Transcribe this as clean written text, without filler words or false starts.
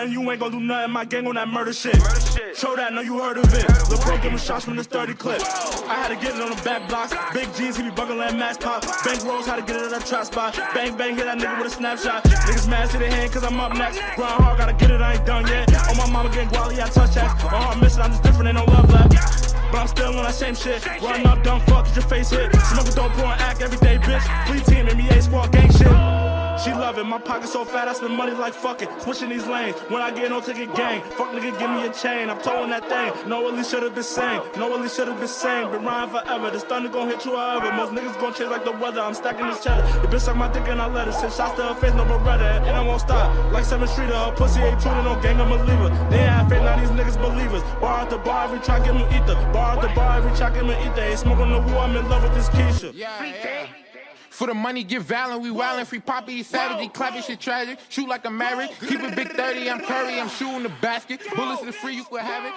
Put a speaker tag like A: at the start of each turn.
A: nothing, you ain't gon' do nothing. My gang on that murder shit. Show that, know you heard of it. Lil' bro giving shots from this 30 clip. I had to get it on the back blocks. Big G's, he be bugging like mask pop. Bank rolls, how to get it at that trap spot. Bang, bang, hit that nigga with a snapshot. Niggas mad, see their hand, cause I'm up next. Grind hard, gotta get it, I ain't done yet. On my mama getting guali, I touch checks. My heart missing, I'm just different, ain't no love left. But I'm still on that same shit. Run up, dumb fuck, get your face hit. Smoke a dope, pour and act everyday, bitch. Fleet team, NBA squad, gang shit. She love it, my pocket so fat, I spend money like fuck it. Switching these lanes, when I get no ticket gang. Fuck nigga, give me a chain, I'm towing that thing. No, at least should've been sane, no, at least should've been sane. Been riding forever, this thunder gon' hit you however. Most niggas gon' change like the weather, I'm stacking this cheddar. The bitch suck my dick and I let her. Send shots to her face, no Beretta. And I won't stop, like 7th Street, her pussy ain't tuning, no gang, I'm a leaver. They ain't have faith, now these niggas believers. Bar at the bar, every track, give me ether. Bar at the bar, every track, give me ether. Ain't smoking the woo, I'm in love with this Keisha.
B: Yeah. For the money, get violent, we wildin', free Poppy, Saturday, clapping shit tragic, shoot like a Maverick, keep it big 30, I'm Curry, I'm shooting the basket, bullets to the free, you could have it.